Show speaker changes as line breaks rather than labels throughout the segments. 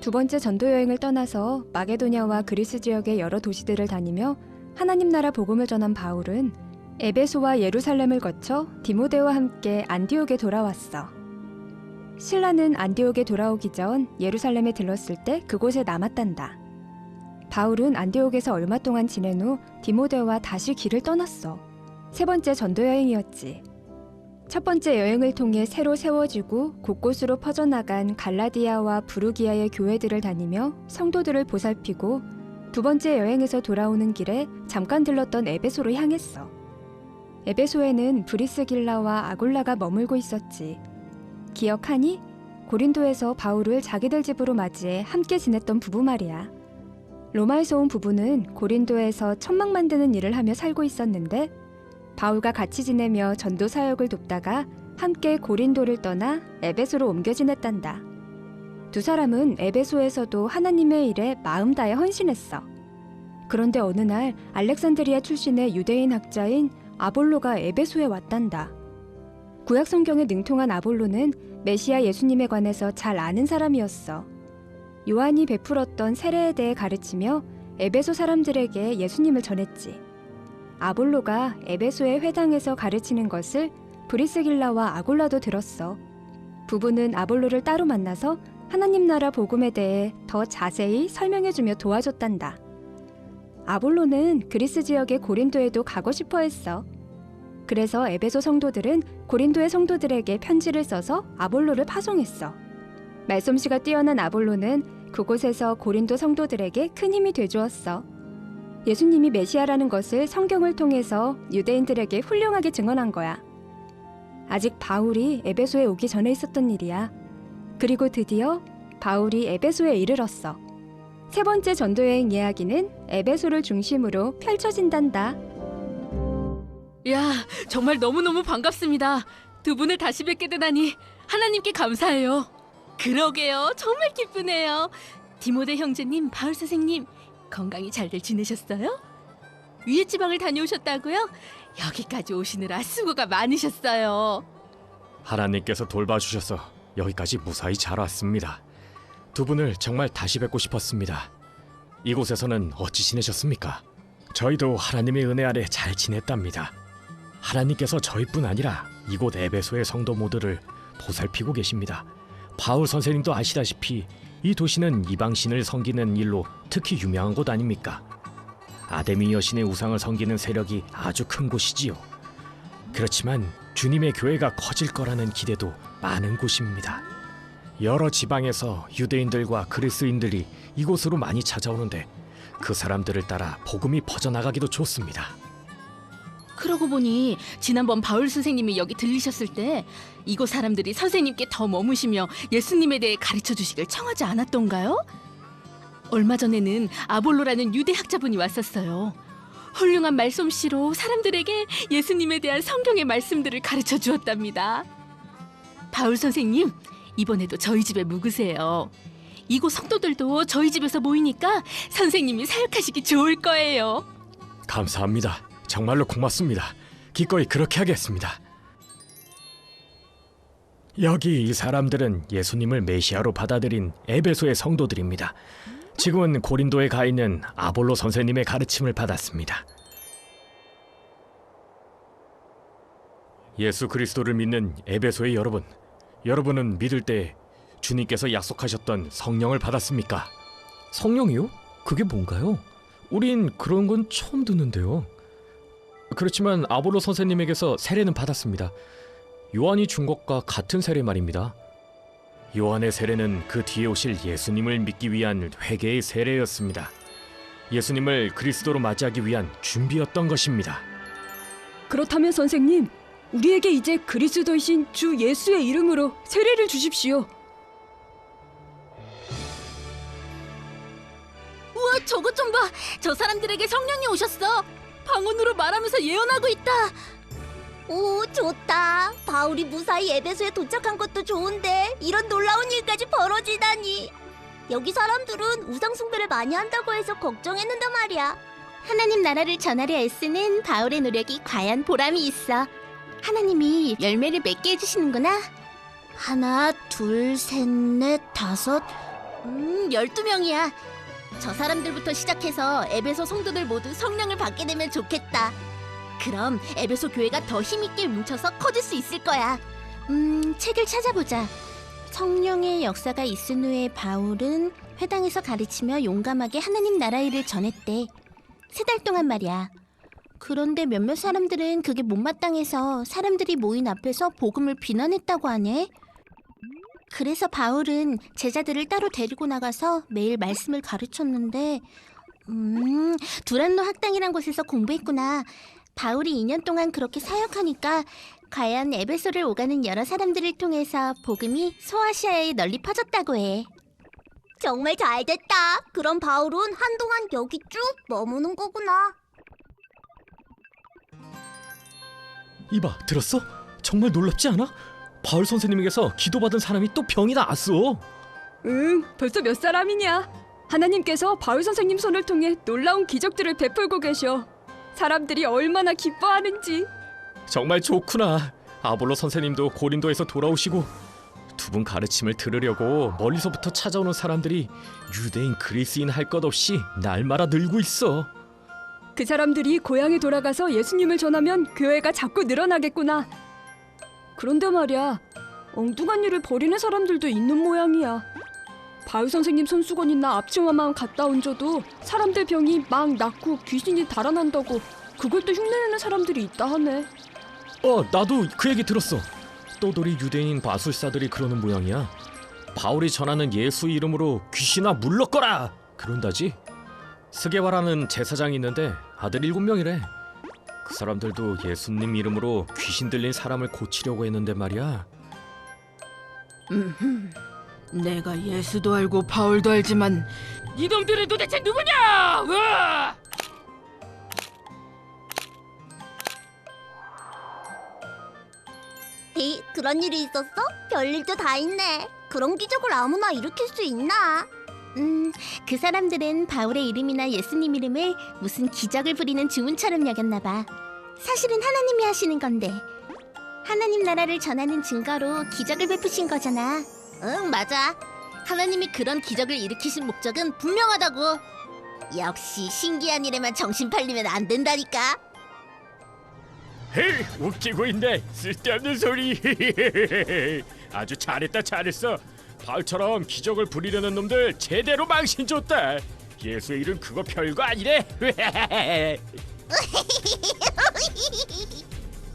두 번째 전도 여행을 떠나서 마게도냐와 그리스 지역의 여러 도시들을 다니며 하나님 나라 복음을 전한 바울은 에베소와 예루살렘을 거쳐 디모데와 함께 안디옥에 돌아왔어. 실라는 안디옥에 돌아오기 전 예루살렘에 들렀을 때 그곳에 남았단다. 바울은 안디옥에서 얼마 동안 지낸 후 디모데와 다시 길을 떠났어. 세 번째 전도 여행이었지. 첫 번째 여행을 통해 새로 세워지고 곳곳으로 퍼져나간 갈라디아와 부르기아의 교회들을 다니며 성도들을 보살피고 두 번째 여행에서 돌아오는 길에 잠깐 들렀던 에베소로 향했어. 에베소에는 브리스길라와 아굴라가 머물고 있었지. 기억하니? 고린도에서 바울을 자기들 집으로 맞이해 함께 지냈던 부부 말이야. 로마에서 온 부부는 고린도에서 천막 만드는 일을 하며 살고 있었는데 바울과 같이 지내며 전도 사역을 돕다가 함께 고린도를 떠나 에베소로 옮겨 지냈단다. 두 사람은 에베소에서도 하나님의 일에 마음 다해 헌신했어. 그런데 어느 날 알렉산드리아 출신의 유대인 학자인 아볼로가 에베소에 왔단다. 구약 성경에 능통한 아볼로는 메시아 예수님에 관해서 잘 아는 사람이었어. 요한이 베풀었던 세례에 대해 가르치며 에베소 사람들에게 예수님을 전했지. 아볼로가 에베소의 회당에서 가르치는 것을 브리스길라와 아굴라도 들었어. 부부는 아볼로를 따로 만나서 하나님 나라 복음에 대해 더 자세히 설명해주며 도와줬단다. 아볼로는 그리스 지역의 고린도에도 가고 싶어 했어. 그래서 에베소 성도들은 고린도의 성도들에게 편지를 써서 아볼로를 파송했어. 말솜씨가 뛰어난 아볼로는 그곳에서 고린도 성도들에게 큰 힘이 돼주었어. 예수님이 메시아라는 것을 성경을 통해서 유대인들에게 훌륭하게 증언한 거야. 아직 바울이 에베소에 오기 전에 있었던 일이야. 그리고 드디어 바울이 에베소에 이르렀어. 세 번째 전도여행 이야기는 에베소를 중심으로 펼쳐진단다.
야, 정말 너무너무 반갑습니다. 두 분을 다시 뵙게 되다니 하나님께 감사해요. 그러게요, 정말 기쁘네요. 디모데 형제님, 바울 선생님, 건강히 잘들 지내셨어요? 위에 지방을 다녀오셨다고요? 여기까지 오시느라 수고가 많으셨어요.
하나님께서 돌봐주셔서 여기까지 무사히 잘 왔습니다. 두 분을 정말 다시 뵙고 싶었습니다. 이곳에서는 어찌 지내셨습니까? 저희도 하나님의 은혜 아래 잘 지냈답니다. 하나님께서 저희뿐 아니라 이곳 에베소의 성도 모두를 보살피고 계십니다. 바울 선생님도 아시다시피 이 도시는 이방신을 섬기는 일로 특히 유명한 곳 아닙니까? 아데미 여신의 우상을 섬기는 세력이 아주 큰 곳이지요. 그렇지만 주님의 교회가 커질 거라는 기대도 많은 곳입니다. 여러 지방에서 유대인들과 그리스인들이 이곳으로 많이 찾아오는데 그 사람들을 따라 복음이 퍼져나가기도 좋습니다.
그러고 보니 지난번 바울 선생님이 여기 들리셨을 때 이곳 사람들이 선생님께 더 머무시며 예수님에 대해 가르쳐 주시길 청하지 않았던가요? 얼마 전에는 아볼로라는 유대 학자분이 왔었어요. 훌륭한 말솜씨로 사람들에게 예수님에 대한 성경의 말씀들을 가르쳐 주었답니다. 바울 선생님, 이번에도 저희 집에 묵으세요. 이곳 성도들도 저희 집에서 모이니까 선생님이 사역하시기 좋을 거예요.
감사합니다. 정말로 고맙습니다. 기꺼이 그렇게 하겠습니다. 여기 이 사람들은 예수님을 메시아로 받아들인 에베소의 성도들입니다. 지금은 고린도에 가 있는 아볼로 선생님의 가르침을 받았습니다. 예수 그리스도를 믿는 에베소의 여러분, 여러분은 믿을 때 주님께서 약속하셨던 성령을 받았습니까?
성령이요? 그게 뭔가요? 우린 그런 건 처음 듣는데요.
그렇지만 아볼로 선생님에게서 세례는 받았습니다. 요한이 준 것과 같은 세례 말입니다. 요한의 세례는 그 뒤에 오실 예수님을 믿기 위한 회개의 세례였습니다. 예수님을 그리스도로 맞이하기 위한 준비였던 것입니다.
그렇다면 선생님, 우리에게 이제 그리스도이신 주 예수의 이름으로 세례를 주십시오.
우와, 저것 좀 봐. 저 사람들에게 성령이 오셨어. 방언으로 말하면서 예언하고 있다.
오, 좋다. 바울이 무사히 에베소에 도착한 것도 좋은데 이런 놀라운 일까지 벌어지다니. 여기 사람들은 우상 숭배를 많이 한다고 해서 걱정했는데 말이야.
하나님 나라를 전하려 애쓰는 바울의 노력이 과연 보람이 있어. 하나님이 열매를 맺게 해주시는구나.
하나, 둘, 셋, 넷, 다섯.
12명이야. 저 사람들부터 시작해서 에베소 성도들 모두 성령을 받게 되면 좋겠다. 그럼 에베소 교회가 더 힘있게 뭉쳐서 커질 수 있을 거야. 책을 찾아보자. 성령의 역사가 있은 후에 바울은 회당에서 가르치며 용감하게 하나님 나라 일을 전했대. 3달 동안 말이야. 그런데 몇몇 사람들은 그게 못마땅해서 사람들이 모인 앞에서 복음을 비난했다고 하네. 그래서 바울은 제자들을 따로 데리고 나가서 매일 말씀을 가르쳤는데 두란노 학당이란 곳에서 공부했구나. 바울이 2년 동안 그렇게 사역하니까 과연 에베소를 오가는 여러 사람들을 통해서 복음이 소아시아에 널리 퍼졌다고 해.
정말 잘 됐다. 그럼 바울은 한동안 여기 쭉 머무는 거구나.
이봐, 들었어? 정말 놀랍지 않아? 바울 선생님에게서 기도받은 사람이 또 병이 나았어.
벌써 몇 사람이냐? 하나님께서 바울 선생님 손을 통해 놀라운 기적들을 베풀고 계셔. 사람들이 얼마나 기뻐하는지.
정말 좋구나. 아볼로 선생님도 고린도에서 돌아오시고 두 분 가르침을 들으려고 멀리서부터 찾아오는 사람들이 유대인 그리스인 할 것 없이 날마다 늘고 있어.
그 사람들이 고향에 돌아가서 예수님을 전하면 교회가 자꾸 늘어나겠구나. 그런데 말이야, 엉뚱한 일을 벌이는 사람들도 있는 모양이야. 바울 선생님 손수건이나 앞치마만 갖다 얹어도 사람들 병이 막 낫고 귀신이 달아난다고 그걸 또 흉내내는 사람들이 있다 하네.
나도 그 얘기 들었어. 떠돌이 유대인 마술사들이 그러는 모양이야. 바울이 전하는 예수 이름으로 귀신아 물러거라 그런다지. 스게와라는 제사장이 있는데 아들 7명이래. 그 사람들도 예수님 이름으로 귀신 들린 사람을 고치려고 했는데 말이야.
내가 예수도 알고 바울도 알지만 이놈들은 도대체 누구냐? 으아!
그런 일이 있었어? 별일도 다 있네. 그런 기적을 아무나 일으킬 수 있나?
그 사람들은 바울의 이름이나 예수님 이름을 무슨 기적을 부리는 주문처럼 여겼나 봐. 사실은 하나님이 하시는 건데. 하나님 나라를 전하는 증거로 기적을 베푸신 거잖아. 응, 맞아. 하나님이 그런 기적을 일으키신 목적은 분명하다고. 역시 신기한 일에만 정신 팔리면 안 된다니까.
헤이, 웃기고 있네. 쓸데없는 소리. 아주 잘했어. 바울처럼 기적을 부리려는 놈들 제대로 망신 줬다. 예수의 이름 그거 별거 아니래.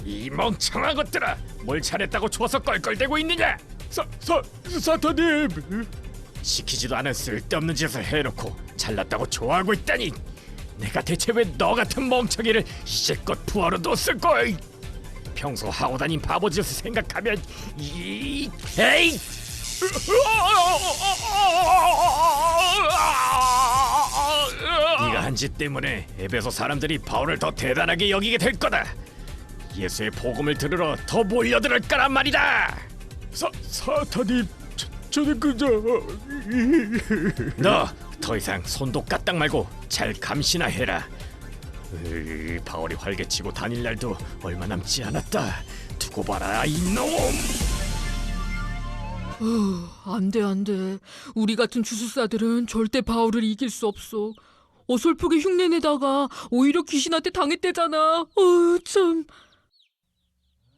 이 멍청한 것들아, 뭘 잘했다고 좋아서 껄껄대고 있느냐? 사탄님, 시키지도 않은 쓸데없는 짓을 해놓고 잘났다고 좋아하고 있다니. 내가 대체 왜 너 같은 멍청이를 이제껏 부하로 뒀을걸? 평소 하고 다닌 바보짓을 생각하면 에이! 네가 한 짓 때문에 에베소 사람들이 바울을 더 대단하게 여기게 될 거다. 예수의 복음을 들으러 더 몰려들 거란 말이다. 사탄님, 저는 그저... 너 더 이상 손도 까딱 말고 잘 감시나 해라. 바울이 활개치고 다닐 날도 얼마 남지 않았다. 두고 봐라, 이놈.
안돼. 우리 같은 주술사들은 절대 바울을 이길 수 없어. 어설프게 흉내내다가 오히려 귀신한테 당했대잖아. 참.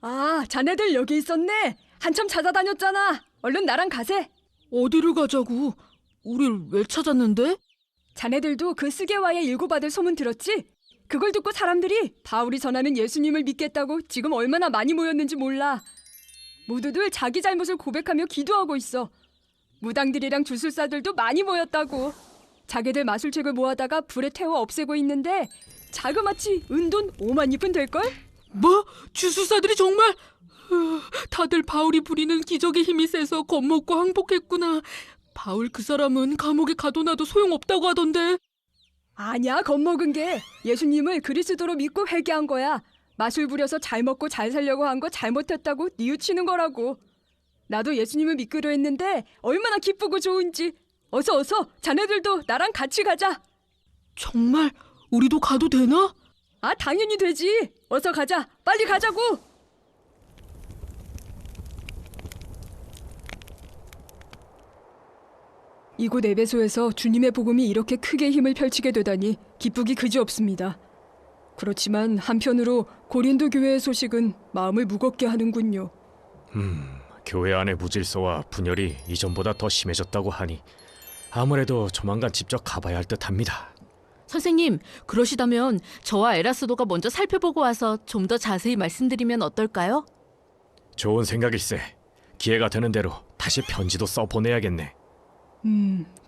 아, 자네들 여기 있었네. 한참 찾아다녔잖아. 얼른 나랑 가세.
어디를 가자고? 우릴 왜 찾았는데?
자네들도 그 스게와의 일구받을 소문 들었지? 그걸 듣고 사람들이 바울이 전하는 예수님을 믿겠다고 지금 얼마나 많이 모였는지 몰라. 모두들 자기 잘못을 고백하며 기도하고 있어. 무당들이랑 주술사들도 많이 모였다고. 자기들 마술책을 모아다가 불에 태워 없애고 있는데 자그마치 은돈 5만 잎은 될걸?
뭐? 주술사들이 정말? 다들 바울이 부리는 기적의 힘이 세서 겁먹고 항복했구나. 바울 그 사람은 감옥에 가둬놔도 소용없다고 하던데.
아니야, 겁먹은 게 예수님을 그리스도로 믿고 회개한 거야. 마술 부려서 잘 먹고 잘 살려고 한 거 잘못했다고 뉘우치는 거라고. 나도 예수님을 믿기로 했는데 얼마나 기쁘고 좋은지. 어서 자네들도 나랑 같이 가자.
정말? 우리도 가도 되나?
아, 당연히 되지. 어서 가자. 빨리 가자고. 이곳 에베소에서 주님의 복음이 이렇게 크게 힘을 펼치게 되다니 기쁘기 그지없습니다. 그렇지만 한편으로 고린도 교회의 소식은 마음을 무겁게 하는군요.
교회 안의 무질서와 분열이 이전보다 더 심해졌다고 하니 아무래도 조만간 직접 가봐야 할 듯합니다.
선생님, 그러시다면 저와 에라스도가 먼저 살펴보고 와서 좀 더 자세히 말씀드리면 어떨까요?
좋은 생각일세. 기회가 되는 대로 다시 편지도 써보내야겠네.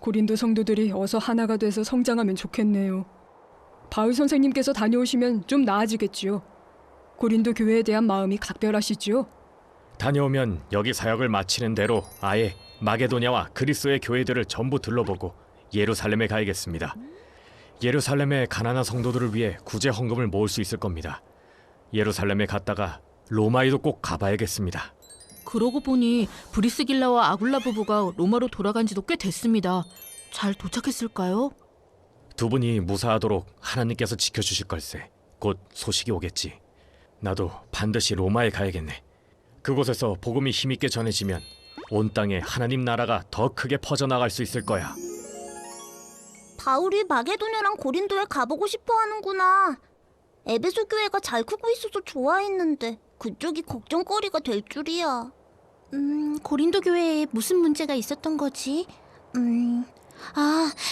고린도 성도들이 어서 하나가 돼서 성장하면 좋겠네요. 바울 선생님께서 다녀오시면 좀 나아지겠지요. 고린도 교회에 대한 마음이 각별하시지요.
다녀오면 여기 사역을 마치는 대로 아예 마게도냐와 그리스의 교회들을 전부 둘러보고 예루살렘에 가야겠습니다. 예루살렘의 가난한 성도들을 위해 구제 헌금을 모을 수 있을 겁니다. 예루살렘에 갔다가 로마에도 꼭 가봐야겠습니다.
그러고 보니 브리스길라와 아굴라 부부가 로마로 돌아간 지도 꽤 됐습니다. 잘 도착했을까요?
두 분이 무사하도록 하나님께서 지켜주실 걸세. 곧 소식이 오겠지. 나도 반드시 로마에 가야겠네. 그곳에서 복음이 힘있게 전해지면 온 땅에 하나님 나라가 더 크게 퍼져나갈 수 있을 거야.
바울이 마게도냐랑 고린도에 가보고 싶어 하는구나. 에베소 교회가 잘 크고 있어서 좋아했는데 그쪽이 걱정거리가 될 줄이야.
고린도 교회에 무슨 문제가 있었던 거지?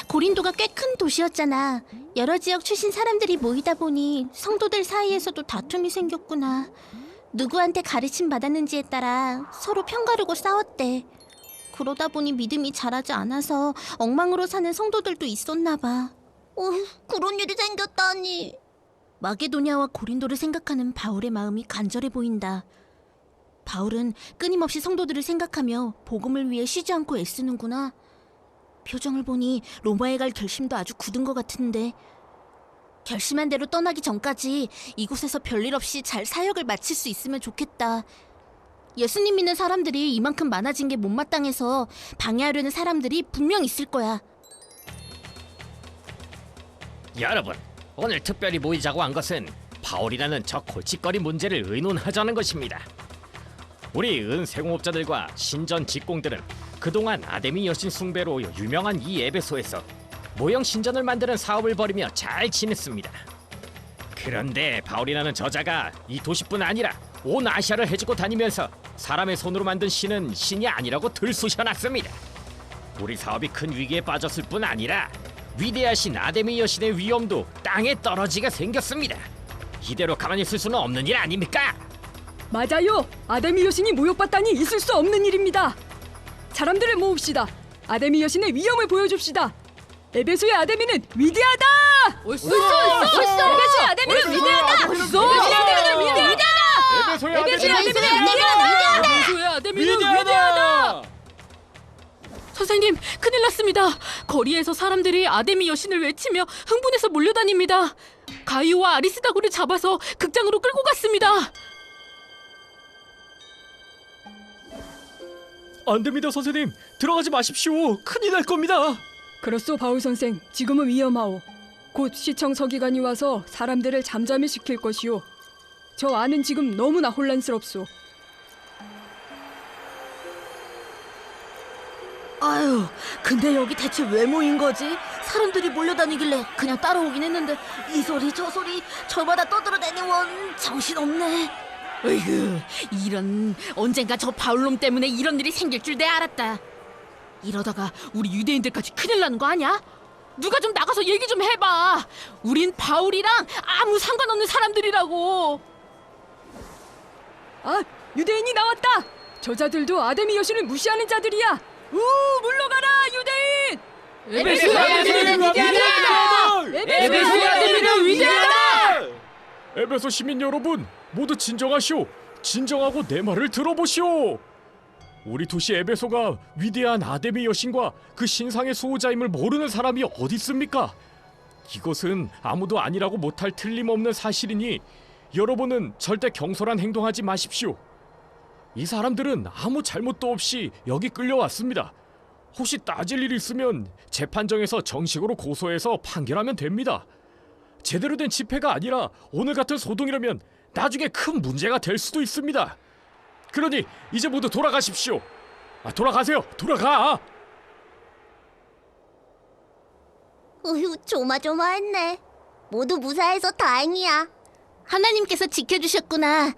고린도가 꽤 큰 도시였잖아. 여러 지역 출신 사람들이 모이다 보니 성도들 사이에서도 다툼이 생겼구나. 누구한테 가르침 받았는지에 따라 서로 편가르고 싸웠대. 그러다 보니 믿음이 자라지 않아서 엉망으로 사는 성도들도 있었나 봐.
그런 일이 생겼다니.
마게도냐와 고린도를 생각하는 바울의 마음이 간절해 보인다. 바울은 끊임없이 성도들을 생각하며 복음을 위해 쉬지 않고 애쓰는구나. 표정을 보니 로마에 갈 결심도 아주 굳은 것 같은데 결심한 대로 떠나기 전까지 이곳에서 별일 없이 잘 사역을 마칠 수 있으면 좋겠다. 예수님 믿는 사람들이 이만큼 많아진 게 못마땅해서 방해하려는 사람들이 분명 있을 거야.
여러분, 오늘 특별히 모이자고 한 것은 바울이라는 저 골칫거리 문제를 의논하자는 것입니다. 우리 은세공업자들과 신전 직공들은 그동안 아데미 여신 숭배로 유명한 이 에베소에서 모형 신전을 만드는 사업을 벌이며 잘 지냈습니다. 그런데 바울이라는 저자가 이 도시뿐 아니라 온 아시아를 헤집고 다니면서 사람의 손으로 만든 신은 신이 아니라고 들쑤셔놨습니다. 우리 사업이 큰 위기에 빠졌을 뿐 아니라 위대하신 아데미 여신의 위엄도 땅에 떨어지게 생겼습니다. 이대로 가만히 있을 수는 없는 일 아닙니까?
맞아요. 아데미 여신이 모욕받다니 있을 수 없는 일입니다. 사람들을 모읍시다. 아데미 여신의 위엄을 보여줍시다. 에베소의 아데미는 위대하다.
옳소!
에베소의 아데미는 위대하다. 에베소의 아데미는 위대하다.
에베소의
에베소의
아데미!
아데미는 위대하다.
에베소의 아데미는 위대하다! 선생님, 큰일 났습니다. 거리에서 사람들이 아데미 여신을 외치며 흥분해서 몰려다닙니다. 가이오와 아리스다고를 잡아서 극장으로 끌고 갔습니다.
안 됩니다, 선생님. 들어가지 마십시오. 큰일 날 겁니다.
그렇소, 바울 선생. 지금은 위험하오. 곧 시청 서기관이 와서 사람들을 잠잠히 시킬 것이오. 저 안은 지금 너무나 혼란스럽소.
아유, 근데 여기 대체 왜 모인 거지? 사람들이 몰려다니길래 그냥 따라오긴 했는데 이 소리 저 소리 저마다 떠들어대니 원 정신없네.
으이그, 이런, 언젠가 저 바울놈 때문에 이런 일이 생길 줄 내 알았다. 이러다가 우리 유대인들까지 큰일 나는 거 아니야? 누가 좀 나가서 얘기 좀 해봐. 우린 바울이랑 아무 상관없는 사람들이라고.
아, 유대인이 나왔다. 저자들도 아데미 여신을 무시하는 자들이야. 물러가라, 유대인!
에베소의 아데미는 위대하다! 에베소의 아데미는 위대하다!
에베소 시민 여러분, 모두 진정하시오. 진정하고 내 말을 들어보시오. 우리 도시 에베소가 위대한 아데미 여신과 그 신상의 수호자임을 모르는 사람이 어디 있습니까? 이것은 아무도 아니라고 못할 틀림없는 사실이니 여러분은 절대 경솔한 행동하지 마십시오. 이 사람들은 아무 잘못도 없이 여기 끌려왔습니다. 혹시 따질 일이 있으면 재판정에서 정식으로 고소해서 판결하면 됩니다. 제대로 된 집회가 아니라 오늘 같은 소동이라면 나중에 큰 문제가 될 수도 있습니다. 그러니 이제 모두 돌아가십시오. 돌아가세요. 돌아가.
으휴, 조마조마했네. 모두 무사해서 다행이야.
하나님께서 지켜주셨구나.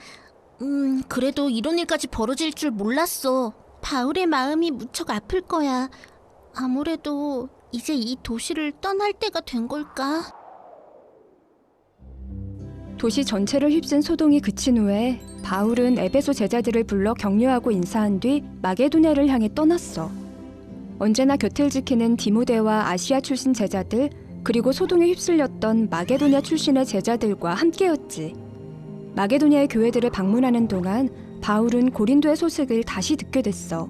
그래도 이런 일까지 벌어질 줄 몰랐어. 바울의 마음이 무척 아플 거야. 아무래도 이제 이 도시를 떠날 때가 된 걸까?
도시 전체를 휩쓴 소동이 그친 후에 바울은 에베소 제자들을 불러 격려하고 인사한 뒤 마게도냐를 향해 떠났어. 언제나 곁을 지키는 디모데와 아시아 출신 제자들, 그리고 소동에 휩쓸렸던 마게도냐 출신의 제자들과 함께였지. 마게도냐의 교회들을 방문하는 동안 바울은 고린도의 소식을 다시 듣게 됐어.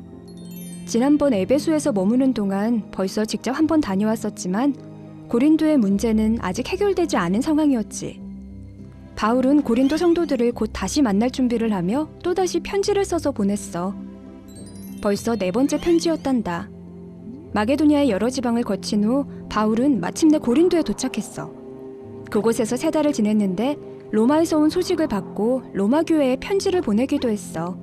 지난번 에베소에서 머무는 동안 벌써 직접 한번 다녀왔었지만 고린도의 문제는 아직 해결되지 않은 상황이었지. 바울은 고린도 성도들을 곧 다시 만날 준비를 하며 또다시 편지를 써서 보냈어. 벌써 4번째 편지였단다. 마게도냐의 여러 지방을 거친 후 바울은 마침내 고린도에 도착했어. 그곳에서 3달을 지냈는데 로마에서 온 소식을 받고 로마 교회에 편지를 보내기도 했어.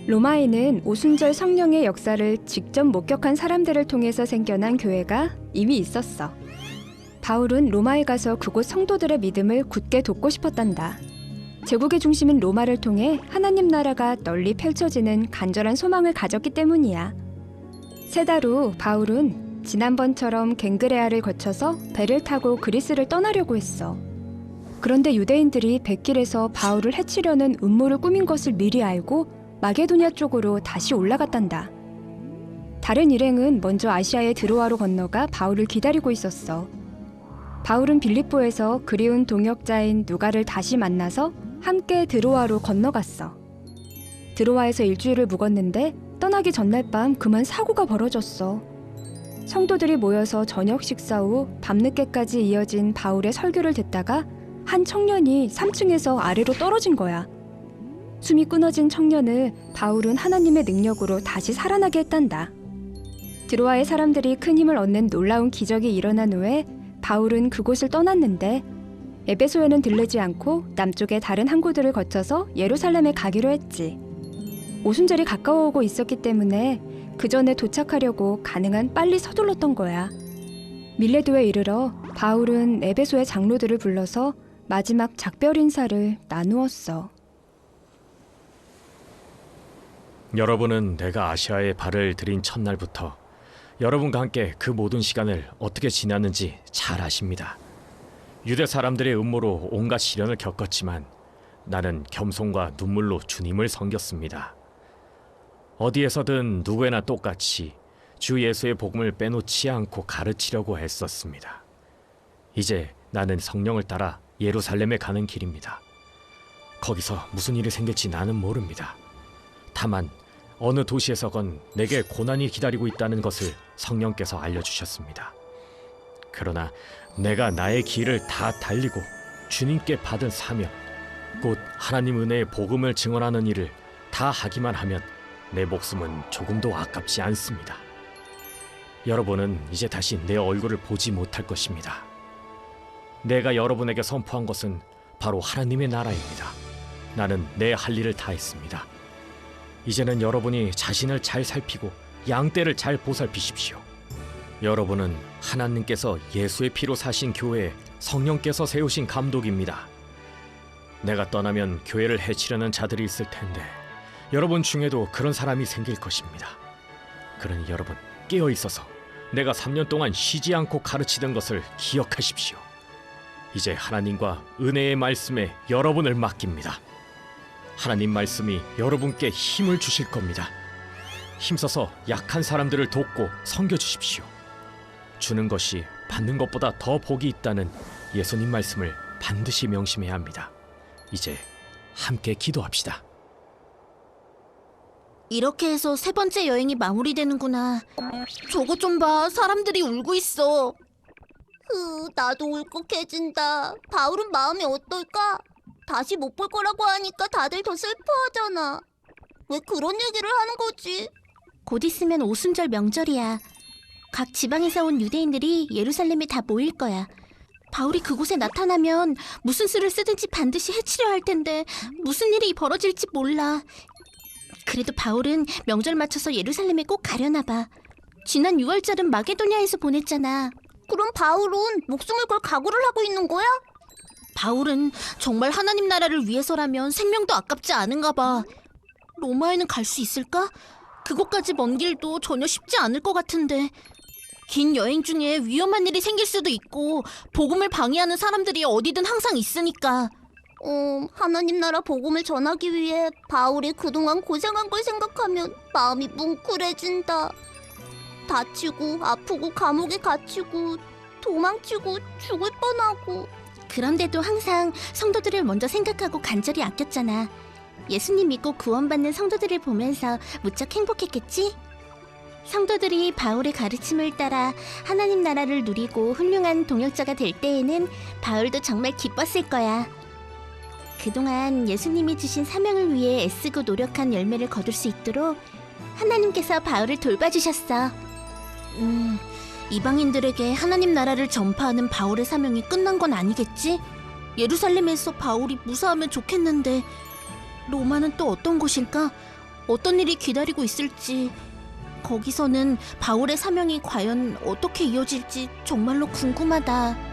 로마에는 오순절 성령의 역사를 직접 목격한 사람들을 통해서 생겨난 교회가 이미 있었어. 바울은 로마에 가서 그곳 성도들의 믿음을 굳게 돕고 싶었단다. 제국의 중심인 로마를 통해 하나님 나라가 널리 펼쳐지는 간절한 소망을 가졌기 때문이야. 3달 후 바울은 지난번처럼 갱그레아를 거쳐서 배를 타고 그리스를 떠나려고 했어. 그런데 유대인들이 뱃길에서 바울을 해치려는 음모를 꾸민 것을 미리 알고 마게도냐 쪽으로 다시 올라갔단다. 다른 일행은 먼저 아시아의 드로아로 건너가 바울을 기다리고 있었어. 바울은 빌립보에서 그리운 동역자인 누가를 다시 만나서 함께 드로아로 건너갔어. 드로아에서 일주일을 묵었는데 떠나기 전날 밤 그만 사고가 벌어졌어. 성도들이 모여서 저녁 식사 후 밤늦게까지 이어진 바울의 설교를 듣다가 한 청년이 3층에서 아래로 떨어진 거야. 숨이 끊어진 청년을 바울은 하나님의 능력으로 다시 살아나게 했단다. 드로아의 사람들이 큰 힘을 얻는 놀라운 기적이 일어난 후에 바울은 그곳을 떠났는데 에베소에는 들르지 않고 남쪽의 다른 항구들을 거쳐서 예루살렘에 가기로 했지. 오순절이 가까워오고 있었기 때문에 그 전에 도착하려고 가능한 빨리 서둘렀던 거야. 밀레도에 이르러 바울은 에베소의 장로들을 불러서 마지막 작별 인사를 나누었어.
여러분은 내가 아시아에 발을 들인 첫날부터 여러분과 함께 그 모든 시간을 어떻게 지났는지 잘 아십니다. 유대 사람들의 음모로 온갖 시련을 겪었지만 나는 겸손과 눈물로 주님을 섬겼습니다. 어디에서든 누구에나 똑같이 주 예수의 복음을 빼놓지 않고 가르치려고 했었습니다. 이제 나는 성령을 따라 예루살렘에 가는 길입니다. 거기서 무슨 일이 생길지 나는 모릅니다. 다만 어느 도시에서건 내게 고난이 기다리고 있다는 것을 성령께서 알려주셨습니다. 그러나 내가 나의 길을 다 달리고 주님께 받은 사명, 곧 하나님 은혜의 복음을 증언하는 일을 다 하기만 하면 내 목숨은 조금도 아깝지 않습니다. 여러분은 이제 다시 내 얼굴을 보지 못할 것입니다. 내가 여러분에게 선포한 것은 바로 하나님의 나라입니다. 나는 내 할 일을 다 했습니다. 이제는 여러분이 자신을 잘 살피고 양떼를 잘 보살피십시오. 여러분은 하나님께서 예수의 피로 사신 교회에 성령께서 세우신 감독입니다. 내가 떠나면 교회를 해치려는 자들이 있을 텐데 여러분 중에도 그런 사람이 생길 것입니다. 그러니 여러분 깨어 있어서 내가 3년 동안 쉬지 않고 가르치던 것을 기억하십시오. 이제 하나님과 은혜의 말씀에 여러분을 맡깁니다. 하나님 말씀이 여러분께 힘을 주실 겁니다. 힘써서 약한 사람들을 돕고 섬겨주십시오. 주는 것이 받는 것보다 더 복이 있다는 예수님 말씀을 반드시 명심해야 합니다. 이제 함께 기도합시다.
이렇게 해서 3번째 여행이 마무리되는구나. 저거 좀 봐. 사람들이 울고 있어.
나도 울컥해진다. 바울은 마음이 어떨까? 다시 못 볼 거라고 하니까 다들 더 슬퍼하잖아. 왜 그런 얘기를 하는 거지?
곧 있으면 오순절 명절이야. 각 지방에서 온 유대인들이 예루살렘에 다 모일 거야. 바울이 그곳에 나타나면 무슨 수를 쓰든지 반드시 해치려 할 텐데 무슨 일이 벌어질지 몰라. 그래도 바울은 명절 맞춰서 예루살렘에 꼭 가려나 봐. 지난 6월절은 마게도냐에서 보냈잖아.
그럼 바울은 목숨을 걸 각오를 하고 있는 거야?
바울은 정말 하나님 나라를 위해서라면 생명도 아깝지 않은가 봐. 로마에는 갈 수 있을까? 그곳까지 먼 길도 전혀 쉽지 않을 것 같은데. 긴 여행 중에 위험한 일이 생길 수도 있고 복음을 방해하는 사람들이 어디든 항상 있으니까.
하나님 나라 복음을 전하기 위해 바울이 그동안 고생한 걸 생각하면 마음이 뭉클해진다. 다치고 아프고 감옥에 갇히고 도망치고 죽을 뻔하고.
그런데도 항상 성도들을 먼저 생각하고 간절히 아꼈잖아. 예수님 믿고 구원받는 성도들을 보면서 무척 행복했겠지? 성도들이 바울의 가르침을 따라 하나님 나라를 누리고 훌륭한 동역자가 될 때에는 바울도 정말 기뻤을 거야. 그동안 예수님이 주신 사명을 위해 애쓰고 노력한 열매를 거둘 수 있도록 하나님께서 바울을 돌봐주셨어. 이방인들에게 하나님 나라를 전파하는 바울의 사명이 끝난 건 아니겠지? 예루살렘에서 바울이 무사하면 좋겠는데 로마는 또 어떤 곳일까? 어떤 일이 기다리고 있을지, 거기서는 바울의 사명이 과연 어떻게 이어질지 정말로 궁금하다.